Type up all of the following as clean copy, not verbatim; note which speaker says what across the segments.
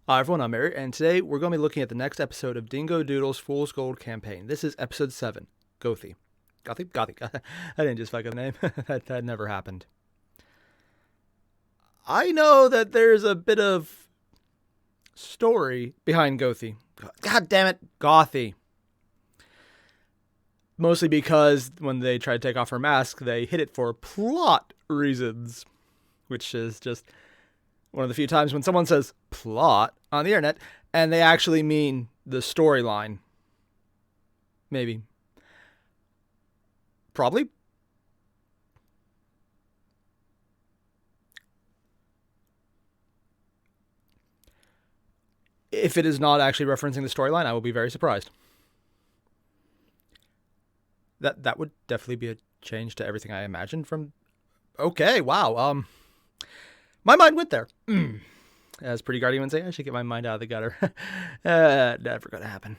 Speaker 1: Hi everyone, I'm Airier, and today we're going to be looking at the next episode of Dingo Doodles' Fool's Gold campaign. This is episode 7, Gothi. Gothi. I didn't just fuck up the name. that never happened. I know that there's a bit of story behind Gothi. God damn it, Gothi. Mostly because when they tried to take off her mask, they hid it for plot reasons. Which is just one of the few times when someone says plot on the internet and they actually mean the storyline. Maybe. Probably. If it is not actually referencing the storyline, I will be very surprised. That would definitely be a change to everything I imagined from... Okay, wow. My mind went there. As Pretty Guardian would say, I should get my mind out of the gutter. Never gonna happen.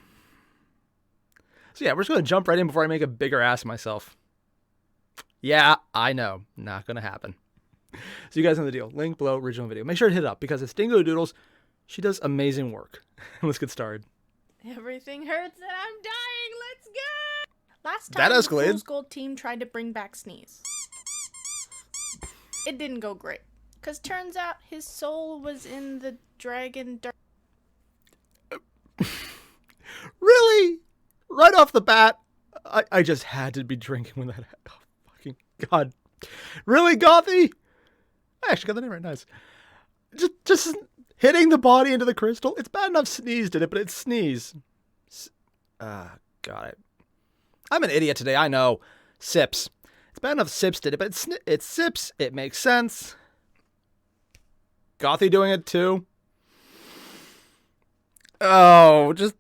Speaker 1: So yeah, we're just gonna jump right in before I make a bigger ass of myself. Yeah, I know. Not gonna happen. So you guys know the deal. Link below, original video. Make sure to hit it up because it's Dingo Doodles. She does amazing work. Let's get started.
Speaker 2: Everything hurts and I'm dying. Let's go! Last
Speaker 1: That
Speaker 2: time the
Speaker 1: escalated.
Speaker 2: Fool's Gold team tried to bring back Sneeze. It didn't go great. Because turns out his soul was in the dragon dark.
Speaker 1: Really? Right off the bat, I just had to be drinking when that... Oh, fucking God. Really, Gothi? I actually got the name right. Nice. Just hitting the body into the crystal. It's bad enough Sneeze did it, but it's Sneeze. God. I'm an idiot today, I know. Sips. It's bad enough Sips did it, but it's Sips. It makes sense. Gothi doing it too. Oh, just...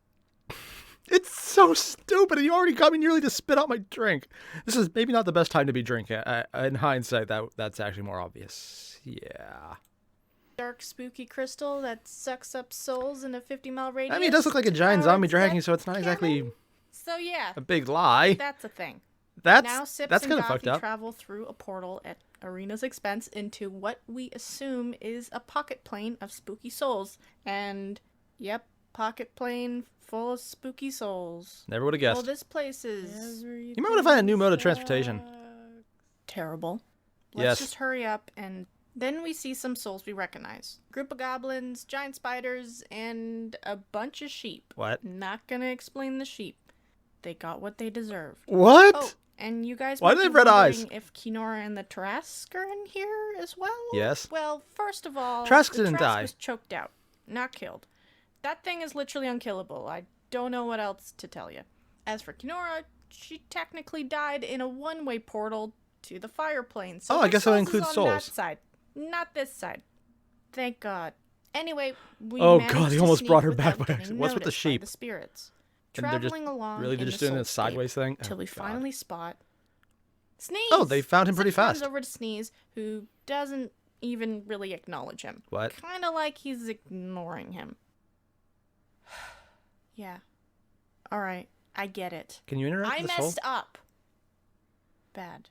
Speaker 1: It's so stupid. You already got me nearly to spit out my drink. This is maybe not the best time to be drinking. In hindsight, that's actually more obvious. Yeah.
Speaker 2: Dark spooky crystal that sucks up souls in a 50-mile radius.
Speaker 1: I mean, it does look like a giant zombie dragon, so it's not exactly
Speaker 2: So yeah,
Speaker 1: a big lie.
Speaker 2: that's a thing.
Speaker 1: That's
Speaker 2: Now Sips
Speaker 1: kind
Speaker 2: and
Speaker 1: of fucked
Speaker 2: Gothi
Speaker 1: up.
Speaker 2: travel through a portal at Arena's expense into what we assume is a pocket plane of spooky souls. And, yep, pocket plane full of spooky souls.
Speaker 1: Never would have guessed.
Speaker 2: Well, this place is...
Speaker 1: You might want to find a new mode of transportation.
Speaker 2: Terrible. Let's
Speaker 1: Yes.
Speaker 2: just hurry up, and then we see some souls we recognize. Group of goblins, giant spiders, and a bunch of sheep.
Speaker 1: What?
Speaker 2: Not gonna explain the sheep. They got what they deserved.
Speaker 1: What?
Speaker 2: Oh, and you guys
Speaker 1: Why
Speaker 2: might
Speaker 1: do they
Speaker 2: be
Speaker 1: have red eyes?
Speaker 2: wondering if Kinora and the Trask are in here as well?
Speaker 1: Yes.
Speaker 2: Well, first of all,
Speaker 1: Trask
Speaker 2: the
Speaker 1: didn't
Speaker 2: Trask
Speaker 1: die.
Speaker 2: was choked out, not killed. That thing is literally unkillable. I don't know what else to tell you. As for Kinora, she technically died in a one-way portal to the fire plane. So
Speaker 1: Oh, I guess that
Speaker 2: souls
Speaker 1: includes
Speaker 2: is on that
Speaker 1: souls.
Speaker 2: side, not this side. Thank God. Anyway, we
Speaker 1: Oh,
Speaker 2: managed
Speaker 1: God, he
Speaker 2: to
Speaker 1: almost
Speaker 2: sneak
Speaker 1: brought her
Speaker 2: without
Speaker 1: back by
Speaker 2: getting
Speaker 1: accident. What's with the
Speaker 2: noticed by
Speaker 1: sheep?
Speaker 2: The spirits.
Speaker 1: And they're just
Speaker 2: Traveling along
Speaker 1: really
Speaker 2: in
Speaker 1: just
Speaker 2: the
Speaker 1: doing
Speaker 2: soulscape
Speaker 1: this sideways thing?
Speaker 2: till
Speaker 1: Oh,
Speaker 2: we
Speaker 1: God.
Speaker 2: finally spot Sneeze.
Speaker 1: Oh, they found him pretty
Speaker 2: Zip runs
Speaker 1: fast.
Speaker 2: over to Sneeze, who doesn't even really acknowledge him.
Speaker 1: What?
Speaker 2: Kind of like he's ignoring him. Yeah. All right, I get it.
Speaker 1: Can you interact
Speaker 2: I
Speaker 1: with the soul?
Speaker 2: messed up. Bad.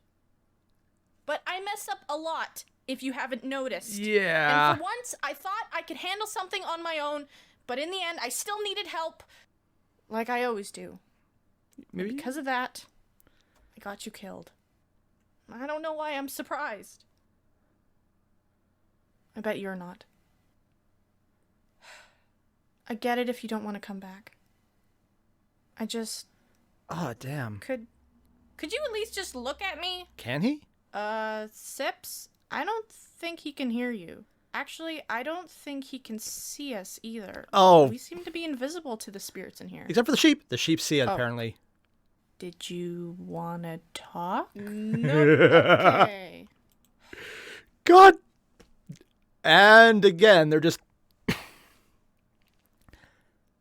Speaker 2: But I mess up a lot, if you haven't noticed.
Speaker 1: Yeah.
Speaker 2: And for once, I thought I could handle something on my own, but in the end, I still needed help. Like I always do.
Speaker 1: Maybe.
Speaker 2: Because of that, I got you killed. I don't know why I'm surprised. I bet you're not. I get it if you don't want to come back. I just...
Speaker 1: Oh, damn.
Speaker 2: Could you at least just look at me?
Speaker 1: Can he?
Speaker 2: Sips, I don't think he can hear you. Actually, I don't think he can see us either.
Speaker 1: Oh.
Speaker 2: We seem to be invisible to the spirits in here.
Speaker 1: Except for the sheep. The sheep see it,
Speaker 2: Oh.
Speaker 1: apparently.
Speaker 2: Did you wanna talk? No. Okay.
Speaker 1: God. And again, they're just...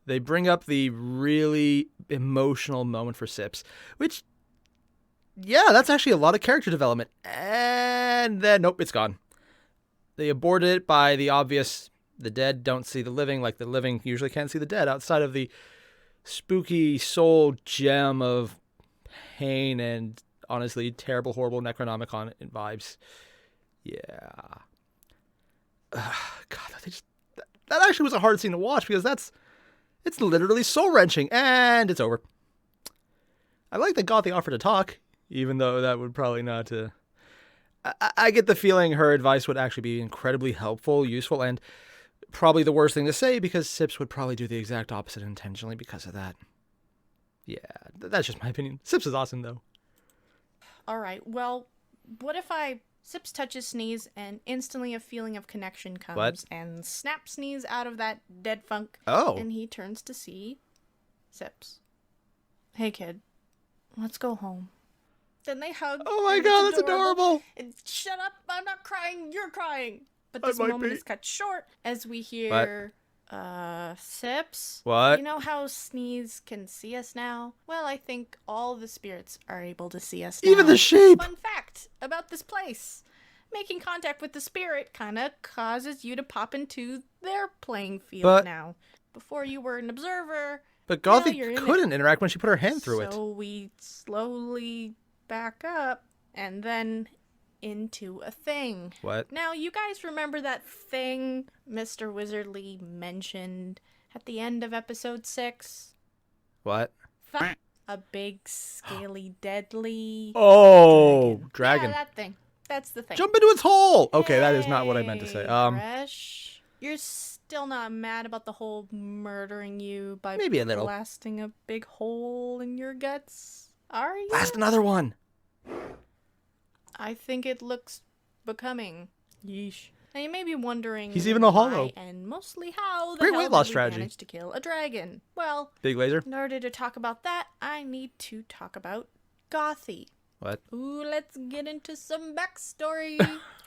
Speaker 1: They bring up the really emotional moment for Sips, which, yeah, that's actually a lot of character development. And then, nope, it's gone. They aborted it by the obvious, the dead don't see the living, like the living usually can't see the dead, outside of the spooky soul gem of pain and, honestly, terrible, horrible Necronomicon vibes. Yeah. God, they just... That actually was a hard scene to watch because it's literally soul-wrenching, and it's over. I like that Gothi offered to talk, even though that would probably not... I get the feeling her advice would actually be incredibly helpful, useful, and probably the worst thing to say because Sips would probably do the exact opposite intentionally because of that. Yeah, that's just my opinion. Sips is awesome, though.
Speaker 2: All right, well, what if Sips touches Sneeze and instantly a feeling of connection comes
Speaker 1: What?
Speaker 2: and snaps Sneeze out of that dead funk.
Speaker 1: Oh.
Speaker 2: And he turns to see Sips. Hey, kid, let's go home. Then they hug.
Speaker 1: Oh my
Speaker 2: and
Speaker 1: god,
Speaker 2: it's
Speaker 1: that's adorable.
Speaker 2: And shut up, I'm not crying, you're crying. But
Speaker 1: I
Speaker 2: this
Speaker 1: might
Speaker 2: moment
Speaker 1: be.
Speaker 2: is cut short as we hear, Sips?
Speaker 1: What?
Speaker 2: You know how Sneeze can see us now? Well, I think all the spirits are able to see us now.
Speaker 1: Even the sheep.
Speaker 2: Fun fact about this place. Making contact with the spirit kind of causes you to pop into their playing field now. Before you were an observer.
Speaker 1: But
Speaker 2: now you're
Speaker 1: Gothi
Speaker 2: in
Speaker 1: couldn't interact when she put her hand through it.
Speaker 2: So we slowly back up and then into a thing.
Speaker 1: What?
Speaker 2: Now, you guys remember that thing Mr. Wizardly mentioned at the end of episode 6?
Speaker 1: What?
Speaker 2: A big, scaly, deadly...
Speaker 1: Oh, dragon.
Speaker 2: Yeah, that thing. That's the thing.
Speaker 1: Jump into its hole! Okay, that is not what I meant to say.
Speaker 2: Gresh, you're still not mad about the whole murdering you by
Speaker 1: Maybe a little.
Speaker 2: blasting a big hole in your guts? Are you?
Speaker 1: Blast another one.
Speaker 2: I think it looks becoming. Yeesh. Now you may be wondering
Speaker 1: He's even a hollow.
Speaker 2: why and mostly how the
Speaker 1: Great
Speaker 2: hell
Speaker 1: weight loss
Speaker 2: did we
Speaker 1: strategy.
Speaker 2: manage to kill a dragon. Well,
Speaker 1: Big laser.
Speaker 2: in order to talk about that, I need to talk about Gothi.
Speaker 1: What?
Speaker 2: Ooh, let's get into some backstory.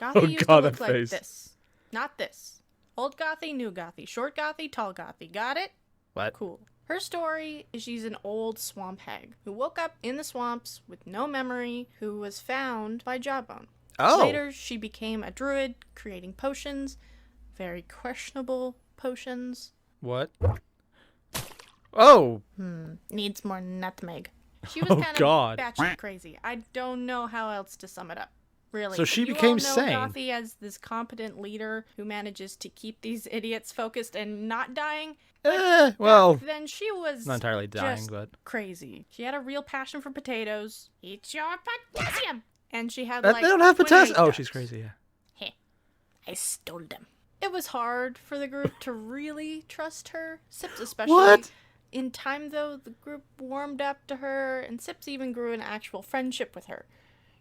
Speaker 2: Gothi used
Speaker 1: God,
Speaker 2: to look
Speaker 1: that
Speaker 2: like
Speaker 1: face.
Speaker 2: this. Not this. Old Gothi, new Gothi, short Gothi, tall Gothi. Got it?
Speaker 1: What?
Speaker 2: Cool. Her story is she's an old swamp hag who woke up in the swamps with no memory, who was found by Jawbone.
Speaker 1: Oh.
Speaker 2: Later, she became a druid, creating potions. Very questionable potions.
Speaker 1: What? Oh.
Speaker 2: Needs more nutmeg. She was
Speaker 1: Oh,
Speaker 2: kind
Speaker 1: God.
Speaker 2: of batshit crazy. I don't know how else to sum it up. Really.
Speaker 1: So she
Speaker 2: You
Speaker 1: became
Speaker 2: all know
Speaker 1: sane.
Speaker 2: Gothi as this competent leader who manages to keep these idiots focused and not dying.
Speaker 1: Well,
Speaker 2: Back then she was
Speaker 1: not entirely dying,
Speaker 2: just
Speaker 1: but...
Speaker 2: crazy. She had a real passion for potatoes. Eat your potassium! And she had
Speaker 1: They
Speaker 2: like
Speaker 1: don't have
Speaker 2: 28
Speaker 1: potassium. Oh,
Speaker 2: ducks.
Speaker 1: she's crazy, yeah.
Speaker 2: Heh. I stole them. It was hard for the group to really trust her. Sips especially.
Speaker 1: What?
Speaker 2: In time, though, the group warmed up to her, and Sips even grew an actual friendship with her.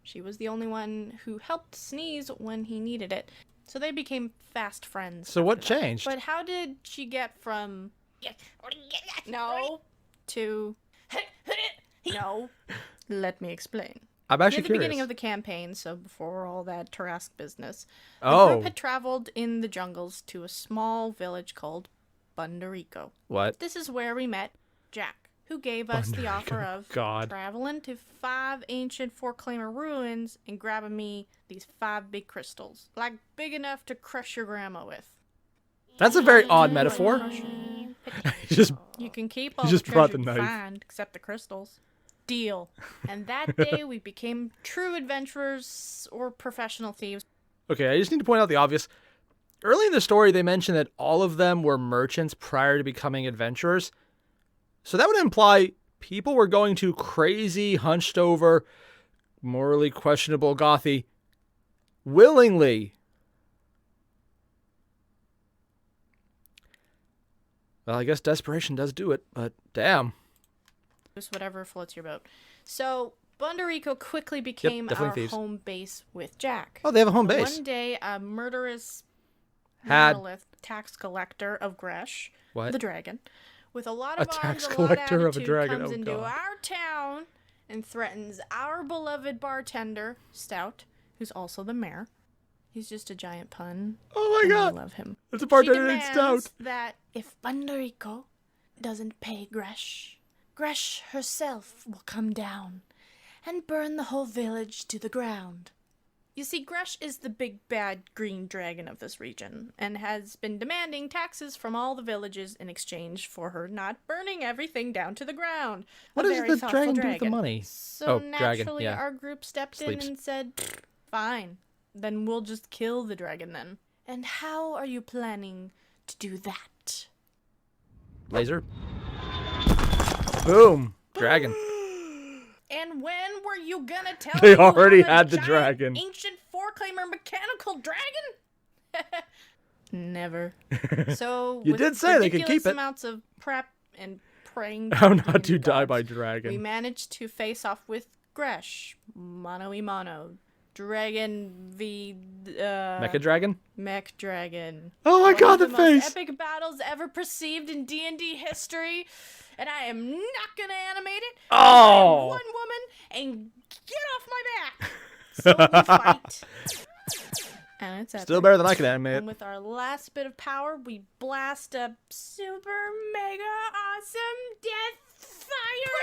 Speaker 2: She was the only one who helped Sneeze when he needed it, so they became fast friends.
Speaker 1: So what
Speaker 2: after that.
Speaker 1: changed?
Speaker 2: But how did she get from no to no? Let me explain.
Speaker 1: I'm actually
Speaker 2: Near the
Speaker 1: curious.
Speaker 2: beginning of the campaign, so before all that Tarask business, the
Speaker 1: Oh.
Speaker 2: group had traveled in the jungles to a small village called Bundarico.
Speaker 1: What?
Speaker 2: This is where we met Jack, who gave us the offer of
Speaker 1: God.
Speaker 2: traveling to 5 ancient four-claimer ruins and grabbing me these 5 big crystals, like big enough to crush your grandma with.
Speaker 1: That's a very odd metaphor. He just...
Speaker 2: You can keep all
Speaker 1: You
Speaker 2: the
Speaker 1: just brought
Speaker 2: treasure
Speaker 1: the
Speaker 2: you
Speaker 1: knife.
Speaker 2: find, except the crystals. Deal. And that day we became true adventurers or professional thieves.
Speaker 1: Okay, I just need to point out the obvious. Early in the story, they mentioned that all of them were merchants prior to becoming adventurers. So that would imply people were going to crazy, hunched over, morally questionable Gothi willingly. Well, I guess desperation does do it, but damn.
Speaker 2: Just whatever floats your boat. So Bundarico quickly became
Speaker 1: definitely
Speaker 2: our
Speaker 1: thieves.
Speaker 2: home base with Jack.
Speaker 1: Oh, they have a home base.
Speaker 2: One day, a murderous
Speaker 1: Had
Speaker 2: monolith tax collector of Gresh,
Speaker 1: what?
Speaker 2: the dragon, with a lot
Speaker 1: A
Speaker 2: of arms
Speaker 1: tax
Speaker 2: and a lot of
Speaker 1: collector of a
Speaker 2: attitude,
Speaker 1: dragon,
Speaker 2: comes
Speaker 1: oh
Speaker 2: into
Speaker 1: God.
Speaker 2: our town and threatens our beloved bartender, Stout, who's also the mayor. He's just a giant pun.
Speaker 1: Oh my
Speaker 2: and
Speaker 1: god.
Speaker 2: I love him.
Speaker 1: It's a bartender
Speaker 2: She
Speaker 1: named
Speaker 2: demands
Speaker 1: Stout.
Speaker 2: that if Bundarico doesn't pay Gresh, Gresh herself will come down and burn the whole village to the ground. You see, Gresh is the big bad green dragon of this region, and has been demanding taxes from all the villages in exchange for her not burning everything down to the ground.
Speaker 1: What
Speaker 2: A
Speaker 1: does
Speaker 2: very
Speaker 1: the
Speaker 2: thoughtful
Speaker 1: dragon do with the money?
Speaker 2: So
Speaker 1: Oh, dragon,
Speaker 2: naturally,
Speaker 1: yeah.
Speaker 2: our group stepped
Speaker 1: Sleeps.
Speaker 2: in and said, "Fine, then we'll just kill the dragon then." And how are you planning to do that.
Speaker 1: Laser. Boom. Dragon.
Speaker 2: And when were you gonna tell
Speaker 1: They
Speaker 2: me you
Speaker 1: already
Speaker 2: have a
Speaker 1: had the
Speaker 2: giant,
Speaker 1: dragon.
Speaker 2: ancient four-claimer mechanical dragon? Never. So
Speaker 1: You
Speaker 2: with
Speaker 1: did say they could
Speaker 2: ridiculous
Speaker 1: keep it.
Speaker 2: amounts of prep and praying
Speaker 1: How
Speaker 2: to
Speaker 1: not to
Speaker 2: the
Speaker 1: die
Speaker 2: gods,
Speaker 1: by
Speaker 2: we
Speaker 1: dragon.
Speaker 2: managed to face off with Gresh, mano-y-mano, Dragon v.
Speaker 1: Mecha dragon?
Speaker 2: Mech Dragon.
Speaker 1: Oh my
Speaker 2: One
Speaker 1: god,
Speaker 2: of the
Speaker 1: the
Speaker 2: most
Speaker 1: face!
Speaker 2: epic battles ever perceived in D&D history, and I am not gonna animate it. I am
Speaker 1: Oh!
Speaker 2: one woman, and get off my back. So we fight, and it's epic.
Speaker 1: Still better than I can animate
Speaker 2: And
Speaker 1: it.
Speaker 2: with our last bit of power, we blast a super mega awesome death fire.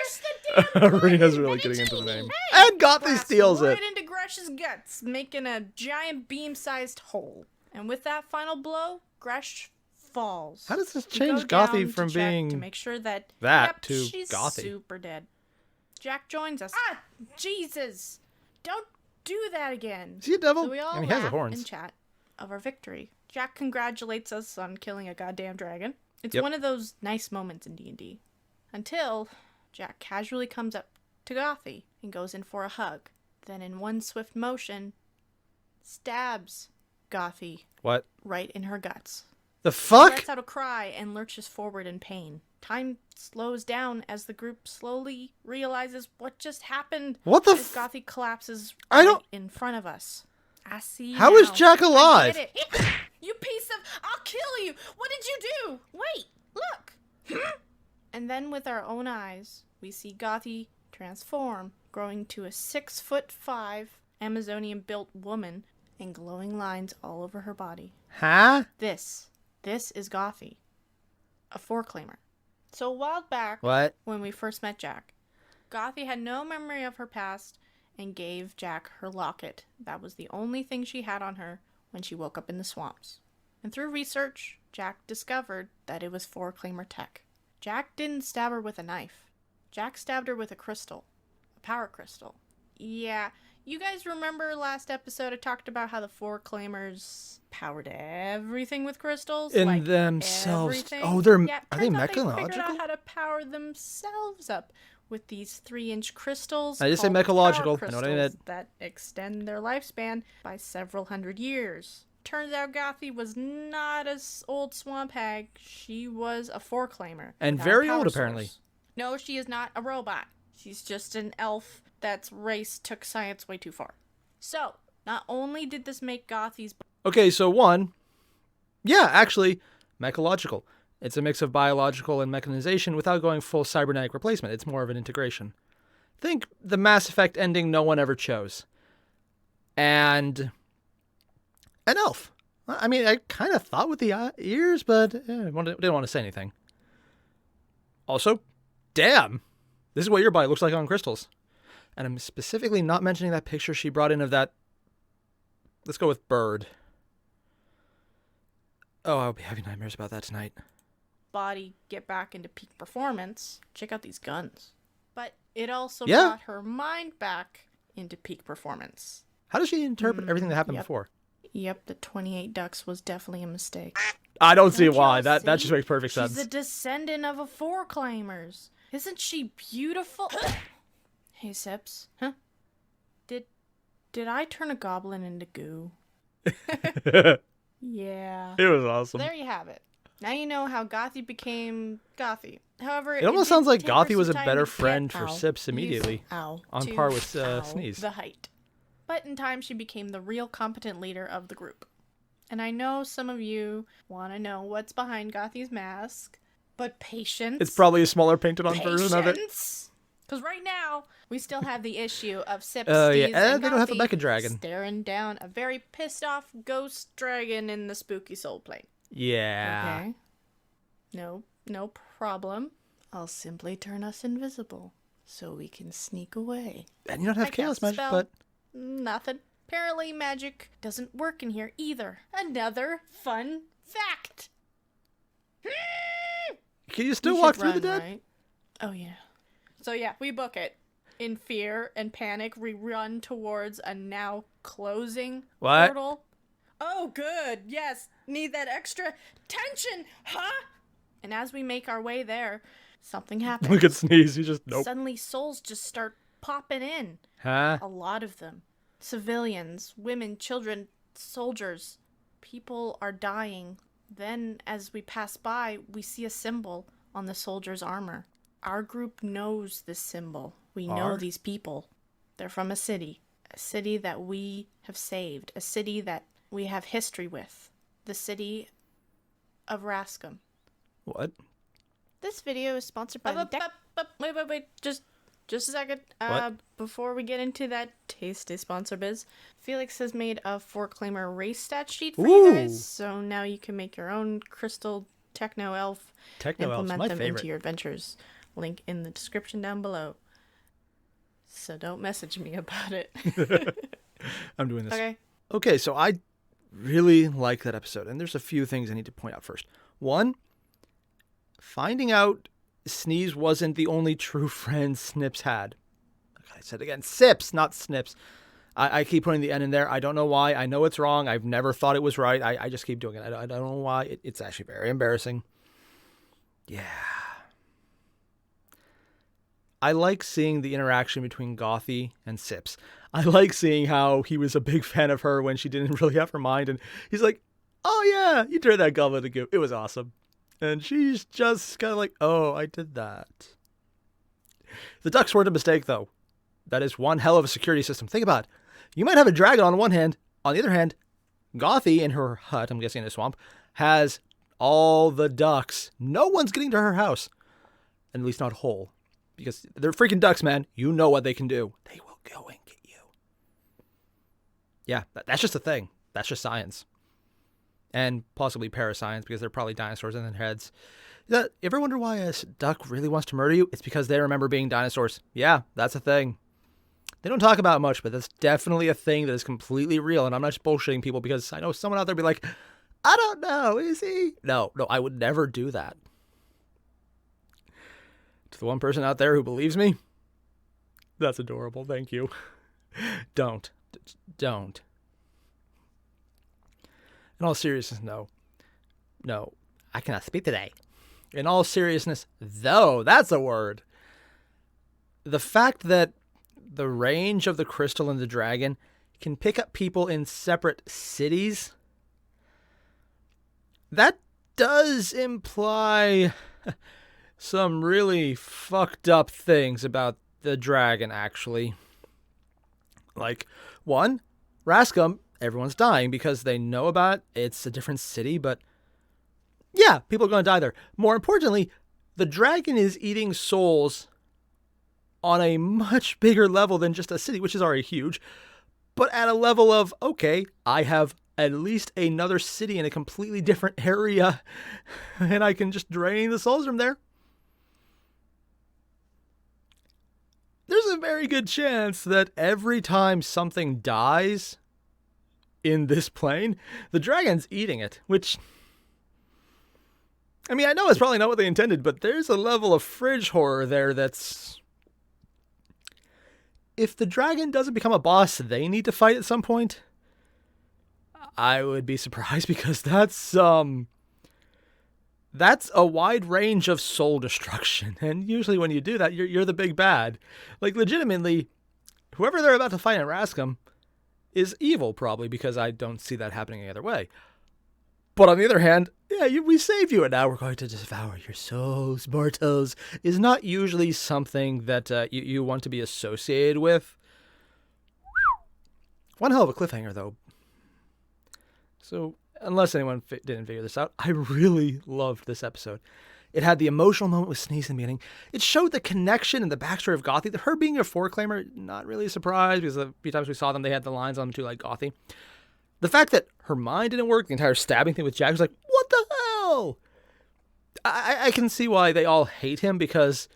Speaker 2: Push the damn
Speaker 1: Arena's really getting into the name. And Gothi
Speaker 2: blast
Speaker 1: steals
Speaker 2: right
Speaker 1: it.
Speaker 2: into Gresh's guts, making a giant beam-sized hole. And with that final blow, Gresh falls.
Speaker 1: How does this
Speaker 2: We go
Speaker 1: change
Speaker 2: down
Speaker 1: Gothi
Speaker 2: to
Speaker 1: from
Speaker 2: check
Speaker 1: being
Speaker 2: to make sure that
Speaker 1: that to
Speaker 2: she's
Speaker 1: Gothi?
Speaker 2: super dead. Jack joins us. Ah, Jesus! Don't do that again.
Speaker 1: Is he a devil?
Speaker 2: So we all
Speaker 1: I mean, he has the
Speaker 2: laugh
Speaker 1: horns.
Speaker 2: and chat of our victory. Jack congratulates us on killing a goddamn dragon. It's
Speaker 1: Yep.
Speaker 2: one of those nice moments in D&D. Until Jack casually comes up to Gothi and goes in for a hug. Then in one swift motion, stabs Gothi
Speaker 1: What?
Speaker 2: right in her guts.
Speaker 1: The
Speaker 2: She
Speaker 1: fuck?
Speaker 2: lets out a cry and lurches forward in pain. Time slows down as the group slowly realizes what just happened.
Speaker 1: What the
Speaker 2: as Gothi collapses
Speaker 1: I don't-
Speaker 2: right in front of us. I see.
Speaker 1: How
Speaker 2: now.
Speaker 1: is Jack
Speaker 2: I
Speaker 1: alive?
Speaker 2: get it. You piece of... I'll kill you. What did you do? Wait. Look. And then with our own eyes, we see Gothi transform, growing to a 6'5" Amazonian-built woman and glowing lines all over her body.
Speaker 1: Huh?
Speaker 2: This is Gothi, a four-claimer. So a while back,
Speaker 1: What?
Speaker 2: when we first met Jack, Gothi had no memory of her past and gave Jack her locket. That was the only thing she had on her when she woke up in the swamps. And through research, Jack discovered that it was four-claimer tech. Jack didn't stab her with a knife. Jack stabbed her with a crystal. A power crystal. Yeah, you guys remember last episode I talked about how the four-claimers powered everything with crystals?
Speaker 1: In
Speaker 2: Like,
Speaker 1: themselves.
Speaker 2: everything?
Speaker 1: Oh, they're
Speaker 2: Yeah,
Speaker 1: are they
Speaker 2: turns out They figured
Speaker 1: mechological?
Speaker 2: out how to power themselves up with these 3-inch crystals.
Speaker 1: I just say
Speaker 2: called
Speaker 1: mechological.
Speaker 2: power
Speaker 1: I know what I meant.
Speaker 2: crystals that extend their lifespan by several hundred years. Turns out Gothi was not a old swamp hag. She was a four-claimer.
Speaker 1: And
Speaker 2: without a
Speaker 1: very
Speaker 2: power
Speaker 1: old, apparently.
Speaker 2: source. No, she is not a robot. She's just an elf that's race took science way too far. So, not only did this make Gothi's...
Speaker 1: Okay, so one. Yeah, actually, mechological. It's a mix of biological and mechanization without going full cybernetic replacement. It's more of an integration. Think the Mass Effect ending no one ever chose. And an elf. I mean, I kind of thought with the ears, but didn't want to say anything. Also, damn, this is what your body looks like on crystals. And I'm specifically not mentioning that picture she brought in of that, let's go with bird. Oh, I'll be having nightmares about that tonight.
Speaker 2: body get back into peak performance. Check out these guns. But it also
Speaker 1: Yeah.
Speaker 2: brought her mind back into peak performance.
Speaker 1: How does she interpret everything that happened
Speaker 2: yep.
Speaker 1: before?
Speaker 2: Yep, the 28 ducks was definitely a mistake.
Speaker 1: I don't see
Speaker 2: Don't
Speaker 1: why.
Speaker 2: y'all
Speaker 1: That just
Speaker 2: see?
Speaker 1: makes perfect
Speaker 2: She's
Speaker 1: sense.
Speaker 2: a descendant of a four-claimers. Isn't she beautiful? Hey, Sips. Huh? Did I turn a goblin into goo? Yeah.
Speaker 1: It was awesome.
Speaker 2: There you have it. Now you know how Gothi became Gothi. However,
Speaker 1: It almost
Speaker 2: did
Speaker 1: sounds like
Speaker 2: take her
Speaker 1: Gothi
Speaker 2: some
Speaker 1: was a
Speaker 2: time
Speaker 1: better
Speaker 2: to get-
Speaker 1: friend for
Speaker 2: ow,
Speaker 1: Sips
Speaker 2: you've-
Speaker 1: immediately,
Speaker 2: ow,
Speaker 1: on
Speaker 2: to-
Speaker 1: par with
Speaker 2: ow,
Speaker 1: Sneeze.
Speaker 2: The height. But in time, she became the real competent leader of the group. And I know some of you want to know what's behind Gothi's mask, but patience.
Speaker 1: It's probably a smaller painted on version of it.
Speaker 2: Because right now, we still have the issue of Sips,
Speaker 1: Yeah.
Speaker 2: Steez, and
Speaker 1: They don't have a
Speaker 2: Gothi
Speaker 1: mecha dragon.
Speaker 2: staring down a very pissed off ghost dragon in the spooky soul plane.
Speaker 1: Yeah.
Speaker 2: Okay. No problem. I'll simply turn us invisible so we can sneak away.
Speaker 1: And you don't have
Speaker 2: I
Speaker 1: chaos
Speaker 2: cast
Speaker 1: magic,
Speaker 2: spell.
Speaker 1: but
Speaker 2: Nothing. Apparently magic doesn't work in here either. Another fun fact.
Speaker 1: can you still
Speaker 2: We
Speaker 1: walk
Speaker 2: should
Speaker 1: through the
Speaker 2: run,
Speaker 1: dead?
Speaker 2: right? Oh yeah. So yeah, we book it. In fear and panic, we run towards a now closing
Speaker 1: What?
Speaker 2: portal. Oh, good. Yes. Need that extra tension, huh? And as we make our way there, something happens.
Speaker 1: Look at Sneeze. He just, nope.
Speaker 2: Suddenly, souls just start popping in.
Speaker 1: Huh?
Speaker 2: A lot of them. Civilians, women, children, soldiers. People are dying. Then, as we pass by, we see a symbol on the soldier's armor. Our group knows this symbol. We know these people. They're from a city that we have saved, a city that we have history with, the city of Rascom.
Speaker 1: What?
Speaker 2: This video is sponsored by Wait, just a second. Before we get into that tasty sponsor biz, Felix has made a 4-claimer race stat sheet for you guys, so now you can make your own crystal techno elf and implement them into your adventures. Link in the description down below. So don't message me about it.
Speaker 1: I'm doing this.
Speaker 2: Okay,
Speaker 1: so I really like that episode, and there's a few things I need to point out first. One, finding out Sneeze wasn't the only true friend Snips had. I said again, Sips, not Snips. I keep putting the N in there. I don't know why. I know it's wrong. I've never thought it was right. I just keep doing it. I don't know why. It's actually very embarrassing. Yeah. I like seeing the interaction between Gothi and Sips. I like seeing how he was a big fan of her when she didn't really have her mind. And he's like, oh yeah, you turned that goblet into goo. It was awesome. And she's just kind of like, oh, I did that. The ducks weren't a mistake, though. That is one hell of a security system. Think about it. You might have a dragon on one hand. On the other hand, Gothi in her hut, I'm guessing in a swamp, has all the ducks. No one's getting to her house. At least not whole. Because they're freaking ducks, man. You know what they can do. They will go and get you. Yeah, that's just a thing. That's just science. And possibly parascience, because they're probably dinosaurs in their heads. You ever wonder why a duck really wants to murder you? It's because they remember being dinosaurs. Yeah, that's a thing. They don't talk about it much, but that's definitely a thing that is completely real. And I'm not just bullshitting people, because I know someone out there be like, I don't know, is he? No, I would never do that. To the one person out there who believes me, that's adorable. Thank you. Don't. In all seriousness, no, I cannot speak today. In all seriousness, though, that's a word. The fact that the range of the crystal and the dragon can pick up people in separate cities, that does imply some really fucked up things about the dragon, actually. Like, one, Rascom, everyone's dying because they know about it. It's a different city, but yeah, people are going to die there. More importantly, the dragon is eating souls on a much bigger level than just a city, which is already huge, but at a level of, okay, I have at least another city in a completely different area, and I can just drain the souls from there. There's a very good chance that every time something dies in this plane, the dragon's eating it, which, I mean, I know it's probably not what they intended, but there's a level of fridge horror there that's, if the dragon doesn't become a boss they need to fight at some point, I would be surprised, because that's a wide range of soul destruction. And usually when you do that, you're the big bad. Like, legitimately, whoever they're about to fight in Rascom is evil, probably, because I don't see that happening any other way. But on the other hand, yeah, we saved you, and now we're going to devour your souls, mortals, is not usually something that you want to be associated with. One hell of a cliffhanger, though. So, unless anyone didn't figure this out, I really loved this episode. It had the emotional moment with Sneeze in the beginning. It showed the connection and the backstory of Gothi. Her being a 4-claimer, not really a surprise, because a few times we saw them, they had the lines on them too, like Gothi. The fact that her mind didn't work, the entire stabbing thing with Jack was like, what the hell? I can see why they all hate him, because,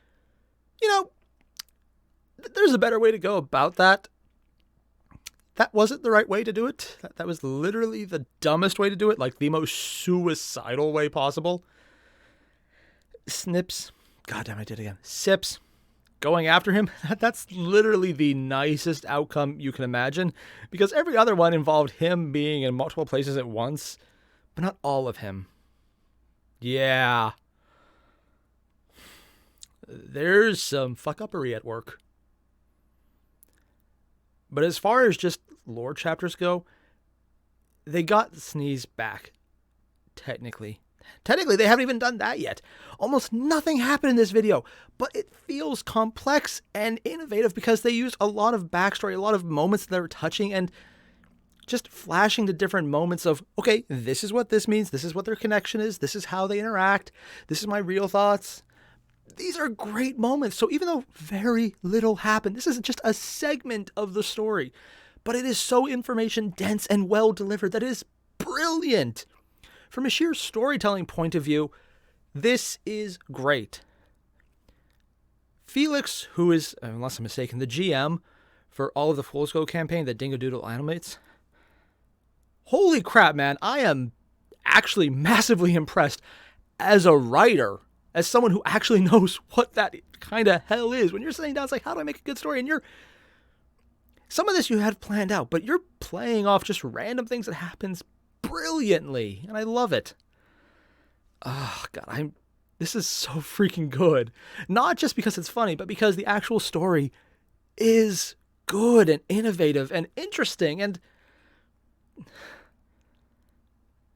Speaker 1: there's a better way to go about that. That wasn't the right way to do it. That was literally the dumbest way to do it, like the most suicidal way possible. Snips, goddamn, I did it again. Sips, going after him, that's literally the nicest outcome you can imagine, because every other one involved him being in multiple places at once, but not all of him. Yeah. There's some fuck-uppery at work. But as far as just lore chapters go, they got Sneeze back. Technically, they haven't even done that yet. Almost nothing happened in this video, but it feels complex and innovative because they used a lot of backstory, a lot of moments that are touching, and just flashing to different moments of, okay, this is what this means, this is what their connection is, this is how they interact, this is my real thoughts. These are great moments. So even though very little happened, this isn't just a segment of the story, but it is so information dense and well delivered that it is brilliant. From a sheer storytelling point of view, this is great. Felix, who is, unless I'm mistaken, the GM for all of the Fool's Gold campaign that Dingo Doodle animates, holy crap, man, I am actually massively impressed as a writer, as someone who actually knows what that kind of hell is. When you're sitting down, it's like, how do I make a good story? And some of this you had planned out, but you're playing off just random things that happens brilliantly, and I love it. Oh, God, this is so freaking good. Not just because it's funny, but because the actual story is good and innovative and interesting, and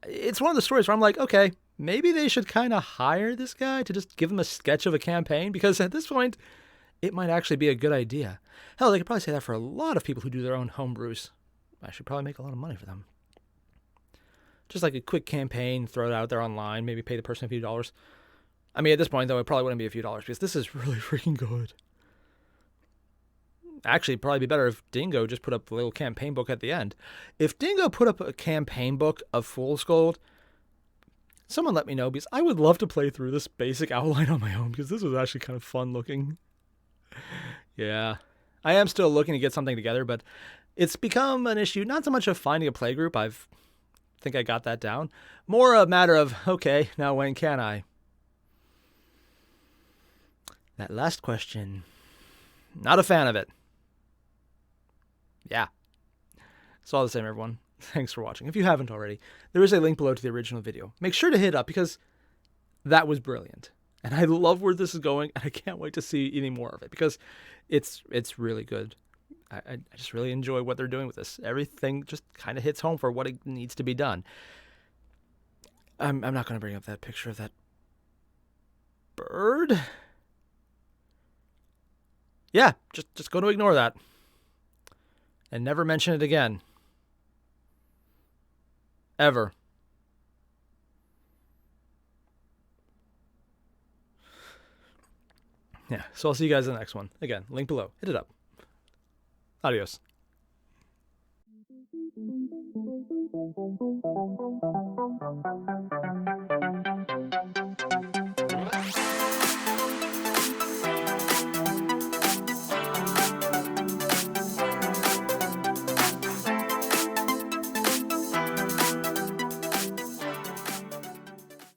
Speaker 1: it's one of the stories where I'm like, okay, maybe they should kind of hire this guy to just give them a sketch of a campaign, because at this point, it might actually be a good idea. Hell, they could probably say that for a lot of people who do their own homebrews. I should probably make a lot of money for them. Just like a quick campaign, throw it out there online, maybe pay the person a few dollars. I mean, at this point, though, it probably wouldn't be a few dollars, because this is really freaking good. Actually, it'd probably be better if Dingo just put up a little campaign book at the end. If Dingo put up a campaign book of Fool's Gold, someone let me know, because I would love to play through this basic outline on my own, because this was actually kind of fun looking. Yeah. I am still looking to get something together, but it's become an issue, not so much of finding a playgroup. I think I got that down. More a matter of, okay, now when can I? That last question. Not a fan of it. Yeah. It's all the same, everyone. Thanks for watching. If you haven't already, there is a link below to the original video. Make sure to hit up, because that was brilliant. And I love where this is going, and I can't wait to see any more of it, because it's really good. I just really enjoy what they're doing with this. Everything just kind of hits home for what it needs to be done. I'm not going to bring up that picture of that bird. Yeah, just going to ignore that. And never mention it again. Ever. Yeah, so I'll see you guys in the next one. Again, link below. Hit it up. Adios.